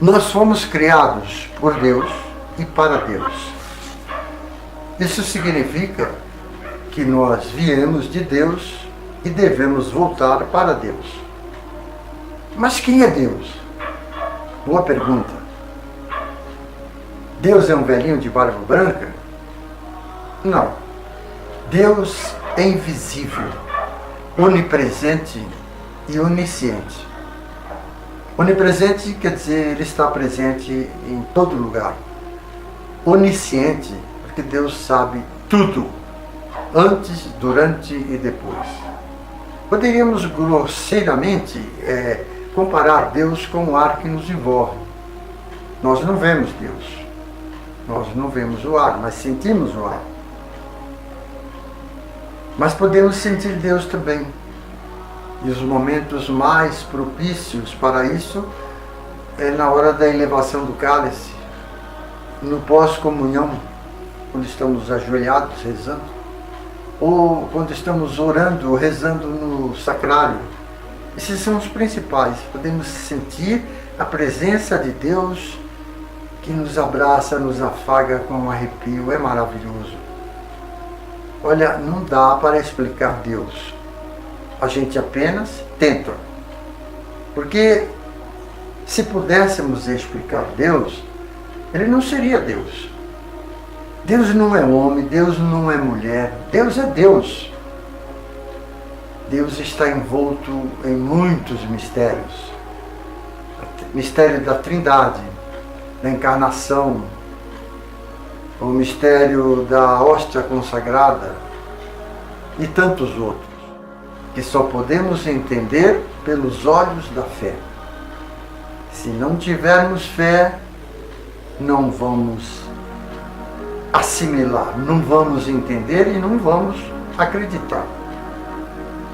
Nós fomos criados por Deus e para Deus. Isso significa que nós viemos de Deus e devemos voltar para Deus. Mas quem é Deus? Boa pergunta. Deus é um velhinho de barba branca? Não. Deus é invisível, onipresente e onisciente. Onipresente quer dizer ele está presente em todo lugar. Onisciente, porque Deus sabe tudo, antes, durante e depois. Poderíamos grosseiramente comparar Deus com o ar que nos envolve. Nós não vemos Deus, nós não vemos o ar, mas sentimos o ar. Mas podemos sentir Deus também. E os momentos mais propícios para isso é na hora da elevação do cálice, no pós-comunhão, quando estamos ajoelhados rezando, ou quando estamos orando ou rezando no sacrário. Esses são os principais. Podemos sentir a presença de Deus que nos abraça, nos afaga com um arrepio. É maravilhoso. Olha, não dá para explicar Deus. A gente apenas tenta. Porque se pudéssemos explicar Deus, ele não seria Deus. Deus não é homem, Deus não é mulher, Deus é Deus. Deus está envolto em muitos mistérios. O mistério da Trindade, da encarnação, o mistério da hóstia consagrada e tantos outros, que só podemos entender pelos olhos da fé. Se não tivermos fé, não vamos assimilar, não vamos entender e não vamos acreditar.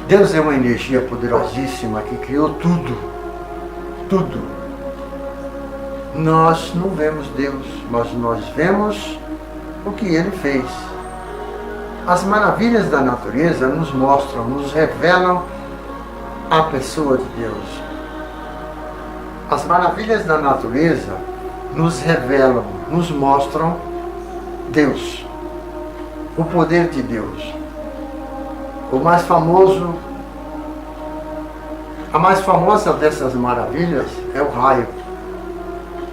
Deus é uma energia poderosíssima que criou tudo, tudo. Nós não vemos Deus, mas nós vemos o que Ele fez. As maravilhas da natureza nos mostram, nos revelam a pessoa de Deus. As maravilhas da natureza nos revelam, nos mostram Deus, o poder de Deus. A mais famosa dessas maravilhas é o raio,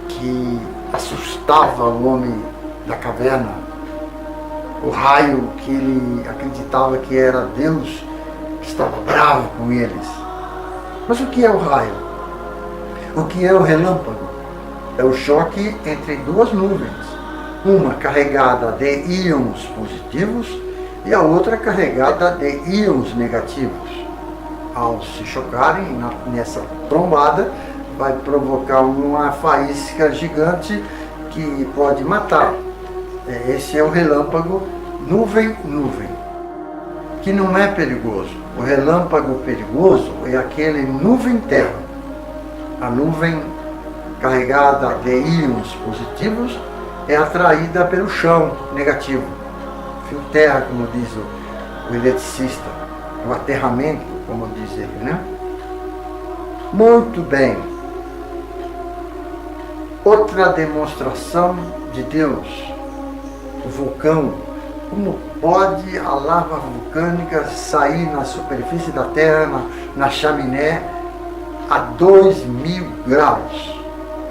que assustava o homem da caverna. O raio que ele acreditava que era Deus, que estava bravo com eles. Mas o que é o raio? O que é o relâmpago? É o choque entre duas nuvens, uma carregada de íons positivos e a outra carregada de íons negativos. Ao se chocarem nessa trombada, vai provocar uma faísca gigante que pode matar. Esse é o relâmpago nuvem-nuvem, que não é perigoso. O relâmpago perigoso é aquele nuvem-terra. A nuvem carregada de íons positivos é atraída pelo chão negativo. Fio terra, como diz o eletricista, o aterramento, como diz ele, né? Muito bem. Outra demonstração de Deus, o vulcão. Como pode a lava vulcânica sair na superfície da Terra, na chaminé, a 2000 graus?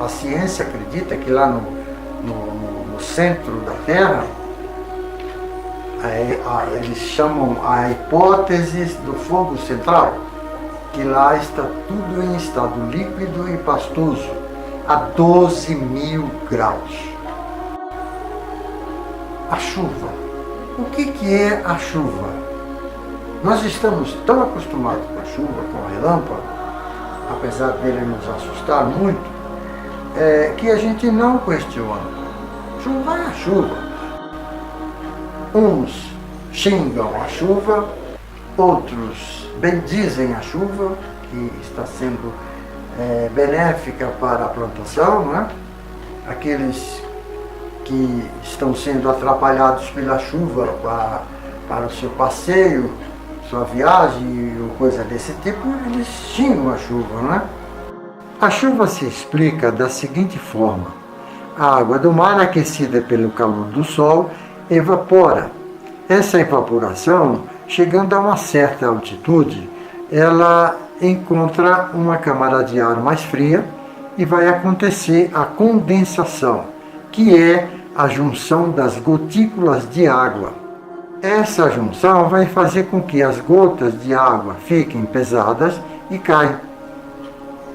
A ciência acredita que lá no centro da Terra, eles chamam a hipótese do fogo central, que lá está tudo em estado líquido e pastoso, a 12.000 graus. A chuva. O que é a chuva? Nós estamos tão acostumados com a chuva, com o relâmpago, apesar dele nos assustar muito, que a gente não questiona. Chuva é a chuva. Uns xingam a chuva, outros bendizem a chuva, que está sendo benéfica para a plantação, né? Aqueles que estão sendo atrapalhados pela chuva para o seu passeio, sua viagem ou coisa desse tipo, eles xingam a chuva, né? A chuva se explica da seguinte forma: a água do mar, aquecida pelo calor do sol, evapora. Essa evaporação, chegando a uma certa altitude, ela encontra uma camada de ar mais fria e vai acontecer a condensação, que é a junção das gotículas de água. Essa junção vai fazer com que as gotas de água fiquem pesadas e caiam.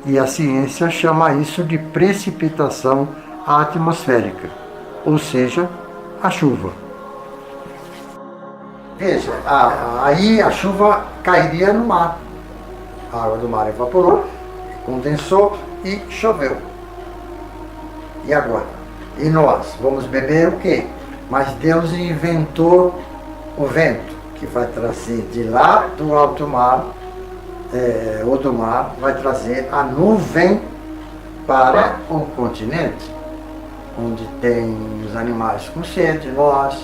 E a ciência chama isso de precipitação atmosférica, ou seja, a chuva. Veja, aí a chuva cairia no mar. A água do mar evaporou, condensou e choveu. E agora? E nós vamos beber o quê? Mas Deus inventou o vento, que vai trazer de lá do alto mar, ou do mar, vai trazer a nuvem para o continente, onde tem os animais com sede, nós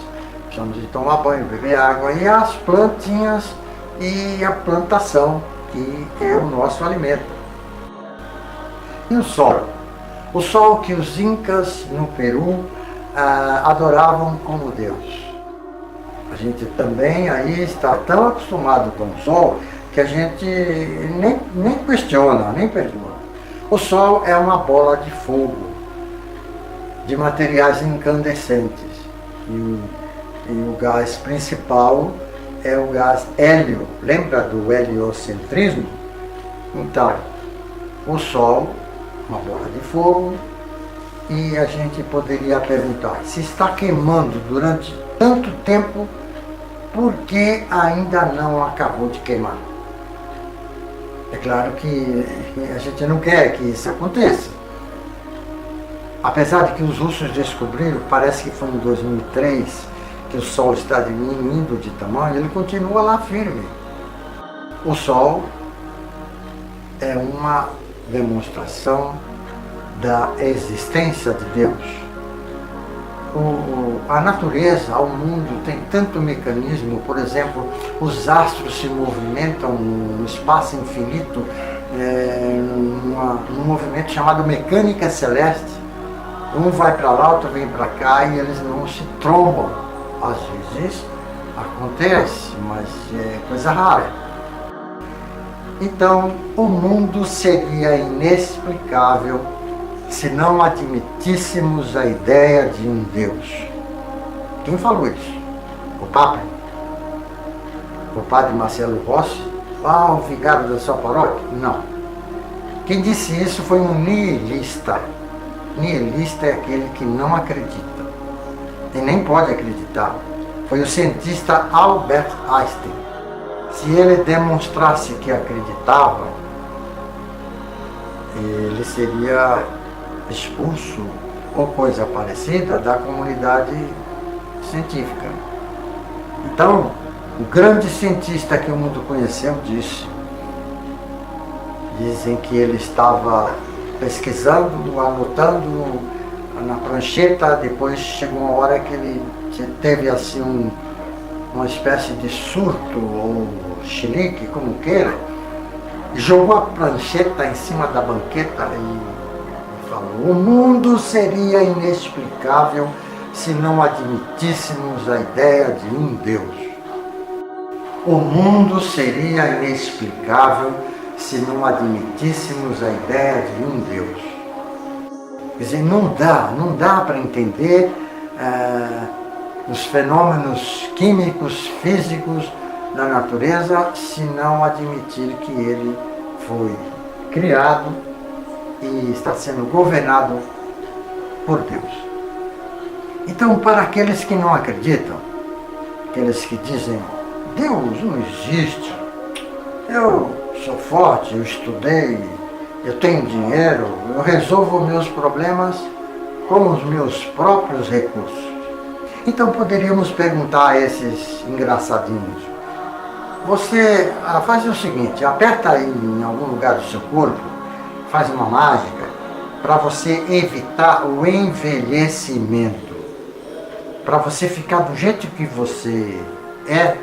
precisamos de tomar banho, beber água, e as plantinhas e a plantação, que é o nosso alimento. E o sol? O sol que os incas no Peru adoravam como Deus. A gente também aí está tão acostumado com o sol que a gente nem questiona, nem pergunta. O sol é uma bola de fogo, de materiais incandescentes. E o gás principal é o gás hélio. Lembra do heliocentrismo? Então, o sol, uma bola de fogo, e a gente poderia perguntar, se está queimando durante tanto tempo, por que ainda não acabou de queimar? É claro que a gente não quer que isso aconteça. Apesar de que os russos descobriram, parece que foi em 2003, que o Sol está diminuindo de tamanho, ele continua lá firme. O Sol é uma demonstração da existência de Deus. A natureza, o mundo tem tanto mecanismo, por exemplo, os astros se movimentam no espaço infinito, num movimento chamado mecânica celeste. Um vai para lá, outro vem para cá e eles não se trombam. Às vezes acontece, mas é coisa rara. Então, o mundo seria inexplicável se não admitíssemos a ideia de um Deus. Quem falou isso? O Papa? O padre Marcelo Rossi? O vigário da sua paróquia? Não. Quem disse isso foi um nihilista. Nihilista é aquele que não acredita. E nem pode acreditar. Foi o cientista Albert Einstein. Se ele demonstrasse que acreditava, ele seria expulso ou coisa parecida da comunidade científica. Então, o grande cientista que o mundo conheceu dizem que ele estava pesquisando, anotando na prancheta, depois chegou uma hora que ele teve assim uma espécie de surto ou chilique, como queira, e jogou a prancheta em cima da banqueta e falou: o mundo seria inexplicável se não admitíssemos a ideia de um Deus. O mundo seria inexplicável se não admitíssemos a ideia de um Deus. Quer dizer, não dá para entender os fenômenos químicos, físicos da natureza se não admitir que ele foi criado e está sendo governado por Deus. Então, para aqueles que não acreditam, aqueles que dizem: Deus não existe, eu sou forte, eu estudei, eu tenho dinheiro, eu resolvo meus problemas com os meus próprios recursos. Então poderíamos perguntar a esses engraçadinhos: você faz o seguinte, aperta aí em algum lugar do seu corpo, faz uma mágica para você evitar o envelhecimento, para você ficar do jeito que você é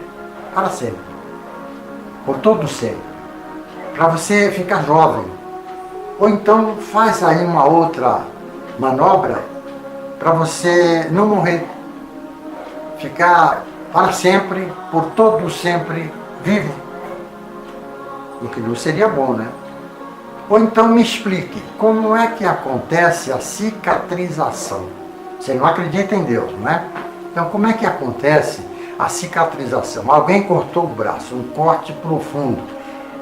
para sempre, por todo sempre, para você ficar jovem, Ou então faz aí uma outra manobra para você não morrer, ficar para sempre, por todo sempre, vivo. O que não seria bom, né? Ou então me explique, como é que acontece a cicatrização? Você não acredita em Deus, não é? Então, como é que acontece a cicatrização? Alguém cortou o braço, um corte profundo.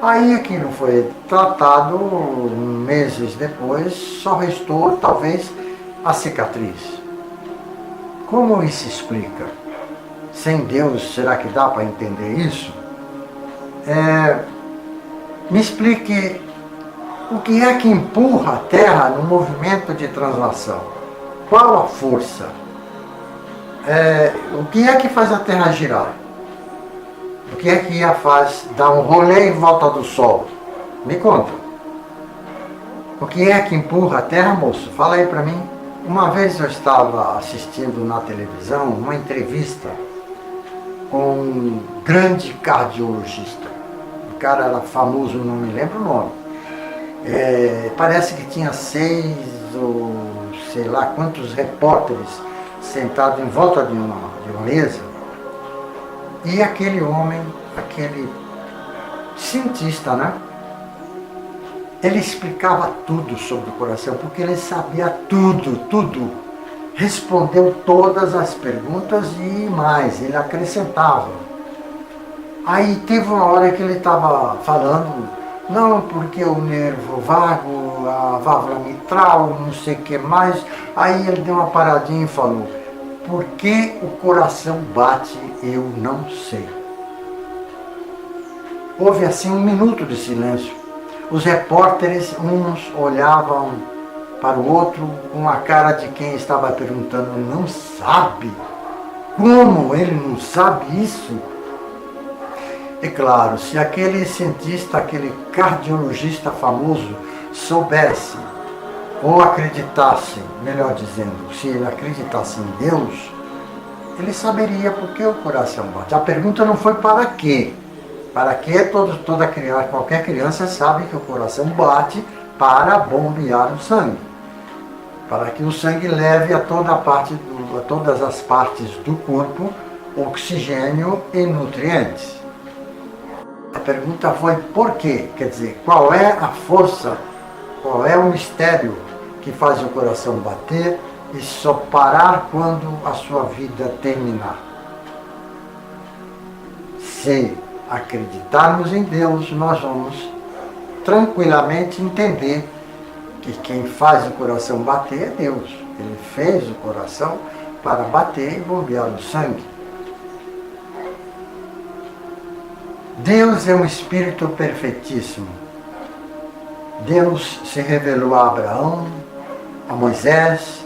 Aí aquilo foi tratado, meses depois, só restou, talvez, a cicatriz. Como isso explica? Sem Deus, será que dá para entender isso? Me explique o que é que empurra a Terra no movimento de translação. Qual a força? O que é que faz a Terra girar? O que é que a faz dar um rolê em volta do Sol? Me conta. O que é que empurra a Terra, moço? Fala aí para mim. Uma vez eu estava assistindo na televisão uma entrevista com um grande cardiologista. O cara era famoso, não me lembro o nome. Parece que tinha 6 ou sei lá quantos repórteres sentados em volta de uma mesa. E aquele homem, aquele cientista, né? Ele explicava tudo sobre o coração, porque ele sabia tudo. Respondeu todas as perguntas e mais, ele acrescentava. Aí teve uma hora que ele estava falando, não, porque o nervo vago, a válvula mitral, não sei o que mais. Aí ele deu uma paradinha e falou, por que o coração bate, eu não sei. Houve assim um minuto de silêncio. Os repórteres, uns olhavam para o outro com a cara de quem estava perguntando, não sabe? Como ele não sabe isso? E claro, se aquele cientista, aquele cardiologista famoso soubesse, ou acreditasse, melhor dizendo, se ele acreditasse em Deus, ele saberia por que o coração bate. A pergunta não foi para quê. Para que toda criança, qualquer criança sabe que o coração bate para bombear o sangue. Para que o sangue leve a todas as partes do corpo oxigênio e nutrientes. A pergunta foi por quê? Quer dizer, qual é a força, qual é o mistério que faz o coração bater e só parar quando a sua vida terminar? Se acreditarmos em Deus, nós vamos tranquilamente entender que quem faz o coração bater é Deus. Ele fez o coração para bater e bombear o sangue. Deus é um Espírito perfeitíssimo. Deus se revelou a Abraão, a Moisés,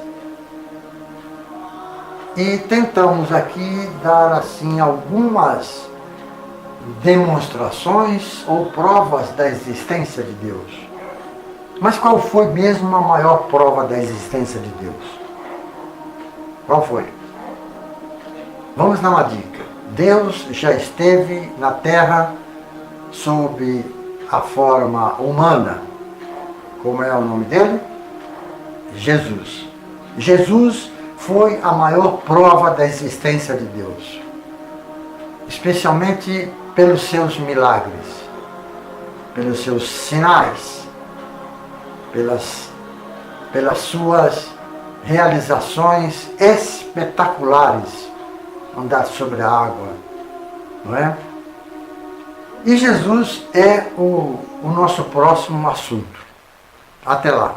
e tentamos aqui dar assim algumas demonstrações ou provas da existência de Deus. Mas qual foi mesmo a maior prova da existência de Deus? Qual foi? Vamos dar uma dica. Deus já esteve na Terra sob a forma humana. Como é o nome dele? Jesus. Jesus foi a maior prova da existência de Deus. Especialmente pelos seus milagres, pelos seus sinais, pelas suas realizações espetaculares, andar sobre a água, não é? E Jesus é o nosso próximo assunto. Até lá.